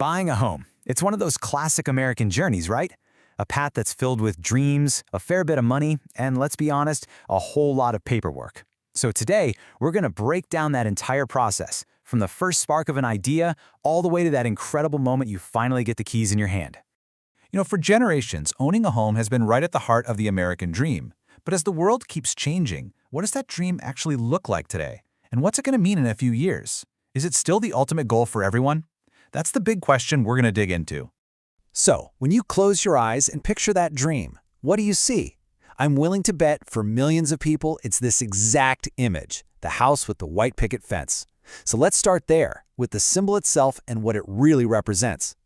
Buying a home. It's one of those classic American journeys, right? A path that's filled with dreams, a fair bit of money, and let's be honest, a whole lot of paperwork. So today, we're going to break down that entire process, from the first spark of an idea all the way to that incredible moment you finally get the keys in your hand. For generations, owning a home has been right at the heart of the American dream. But as the world keeps changing, what does that dream actually look like today? And what's it going to mean in a few years? Is it still the ultimate goal for everyone? That's the big question we're going to dig into. So, when you close your eyes and picture that dream, what do you see? I'm willing to bet for millions of people it's this exact image, the house with the white picket fence. So let's start there, with the symbol itself and what it really represents.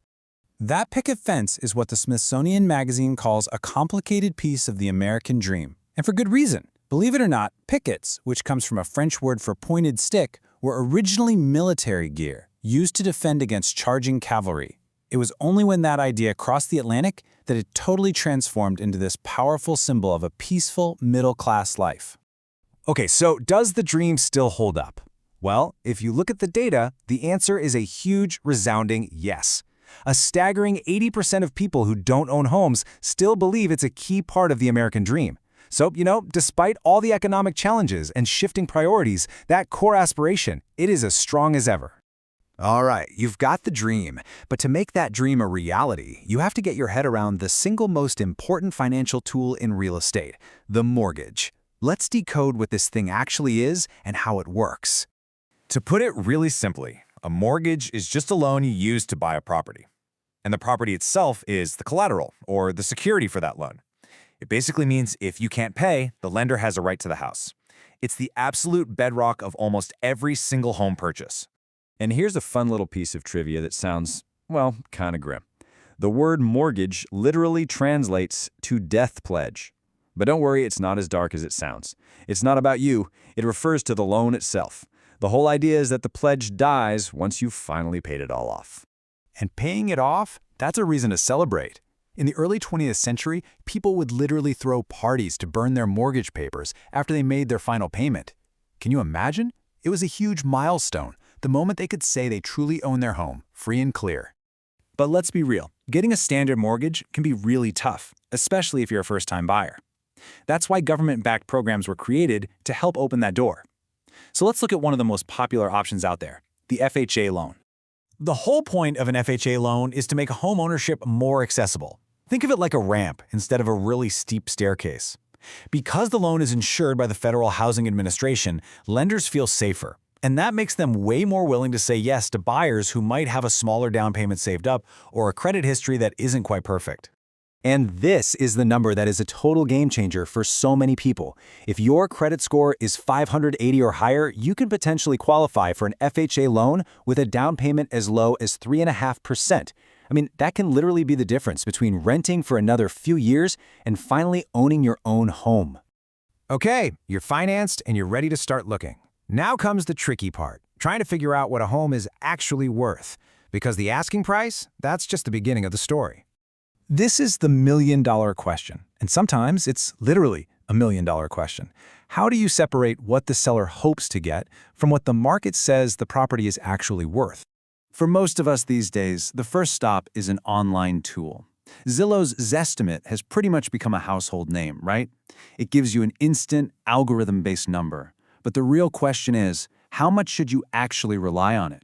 That picket fence is what the Smithsonian Magazine calls a complicated piece of the American dream. And for good reason. Believe it or not, pickets, which comes from a French word for pointed stick, were originally military gear, used to defend against charging cavalry. It was only when that idea crossed the Atlantic that it totally transformed into this powerful symbol of a peaceful, middle-class life. Okay, so does the dream still hold up? Well, if you look at the data, the answer is a huge, resounding yes. A staggering 80% of people who don't own homes still believe it's a key part of the American dream. So, despite all the economic challenges and shifting priorities, that core aspiration, it is as strong as ever. All right, you've got the dream, but to make that dream a reality, you have to get your head around the single most important financial tool in real estate, the mortgage. Let's decode what this thing actually is and how it works. To put it really simply, a mortgage is just a loan you use to buy a property. And the property itself is the collateral, or the security for that loan. It basically means if you can't pay, the lender has a right to the house. It's the absolute bedrock of almost every single home purchase. And here's a fun little piece of trivia that sounds, well, kind of grim. The word mortgage literally translates to death pledge. But don't worry, it's not as dark as it sounds. It's not about you. It refers to the loan itself. The whole idea is that the pledge dies once you've finally paid it all off. And paying it off, that's a reason to celebrate. In the early 20th century, people would literally throw parties to burn their mortgage papers after they made their final payment. Can you imagine? It was a huge milestone, the moment they could say they truly own their home, free and clear. But let's be real, getting a standard mortgage can be really tough, especially if you're a first-time buyer. That's why government-backed programs were created to help open that door. So let's look at one of the most popular options out there, the FHA loan. The whole point of an FHA loan is to make home ownership more accessible. Think of it like a ramp instead of a really steep staircase. Because the loan is insured by the Federal Housing Administration, lenders feel safer. And that makes them way more willing to say yes to buyers who might have a smaller down payment saved up or a credit history that isn't quite perfect. And this is the number that is a total game changer for so many people. If your credit score is 580 or higher, you can potentially qualify for an FHA loan with a down payment as low as 3.5%. That can literally be the difference between renting for another few years and finally owning your own home. Okay, you're financed and you're ready to start looking. Now comes the tricky part, trying to figure out what a home is actually worth. Because the asking price, that's just the beginning of the story. This is the million-dollar question, and sometimes it's literally a million-dollar question. How do you separate what the seller hopes to get from what the market says the property is actually worth? For most of us these days, the first stop is an online tool. Zillow's Zestimate has pretty much become a household name, right? It gives you an instant, algorithm-based number. But the real question is, how much should you actually rely on it?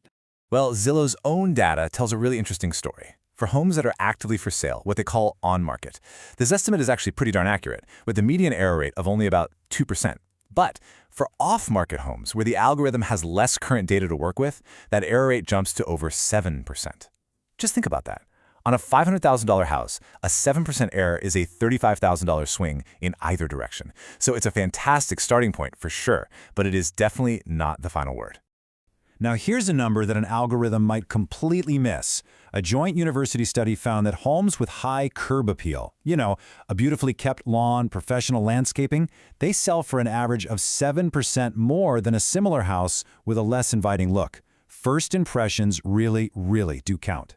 Well, Zillow's own data tells a really interesting story. For homes that are actively for sale, what they call on-market, this estimate is actually pretty darn accurate, with a median error rate of only about 2%. But for off-market homes, where the algorithm has less current data to work with, that error rate jumps to over 7%. Just think about that. On a $500,000 house, a 7% error is a $35,000 swing in either direction. So it's a fantastic starting point for sure, but it is definitely not the final word. Now here's a number that an algorithm might completely miss. A joint university study found that homes with high curb appeal, a beautifully kept lawn, professional landscaping, they sell for an average of 7% more than a similar house with a less inviting look. First impressions really, really do count.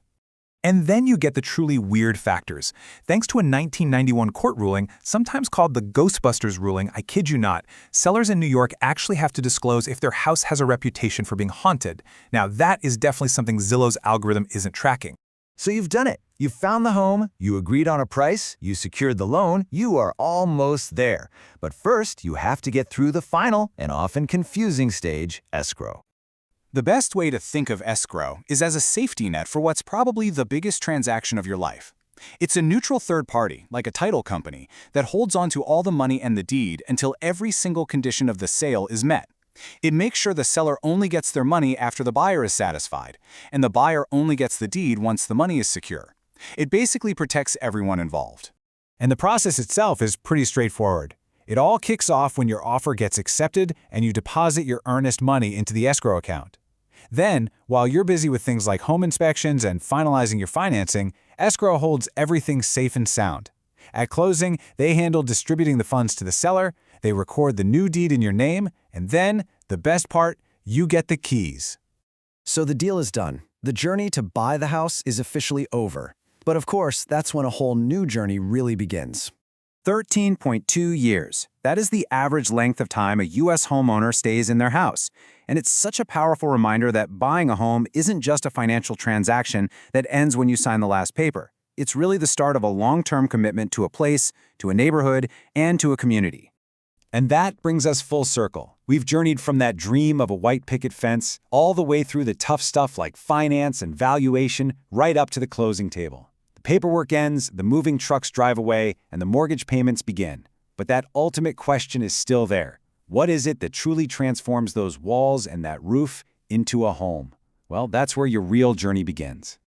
And then you get the truly weird factors. Thanks to a 1991 court ruling, sometimes called the Ghostbusters ruling, I kid you not, sellers in New York actually have to disclose if their house has a reputation for being haunted. Now, that is definitely something Zillow's algorithm isn't tracking. So you've done it. You found the home, you agreed on a price, you secured the loan, you are almost there. But first, you have to get through the final and often confusing stage, escrow. The best way to think of escrow is as a safety net for what's probably the biggest transaction of your life. It's a neutral third party, like a title company, that holds onto all the money and the deed until every single condition of the sale is met. It makes sure the seller only gets their money after the buyer is satisfied, and the buyer only gets the deed once the money is secure. It basically protects everyone involved. And the process itself is pretty straightforward. It all kicks off when your offer gets accepted and you deposit your earnest money into the escrow account. Then, while you're busy with things like home inspections and finalizing your financing, escrow holds everything safe and sound. At closing, they handle distributing the funds to the seller, they record the new deed in your name, and then, the best part, you get the keys. So the deal is done. The journey to buy the house is officially over. But of course, that's when a whole new journey really begins. 13.2 years. That is the average length of time a U.S. homeowner stays in their house. And it's such a powerful reminder that buying a home isn't just a financial transaction that ends when you sign the last paper. It's really the start of a long-term commitment to a place, to a neighborhood, and to a community. And that brings us full circle. We've journeyed from that dream of a white picket fence all the way through the tough stuff like finance and valuation, right up to the closing table. The paperwork ends, the moving trucks drive away, and the mortgage payments begin. But that ultimate question is still there. What is it that truly transforms those walls and that roof into a home? Well, that's where your real journey begins.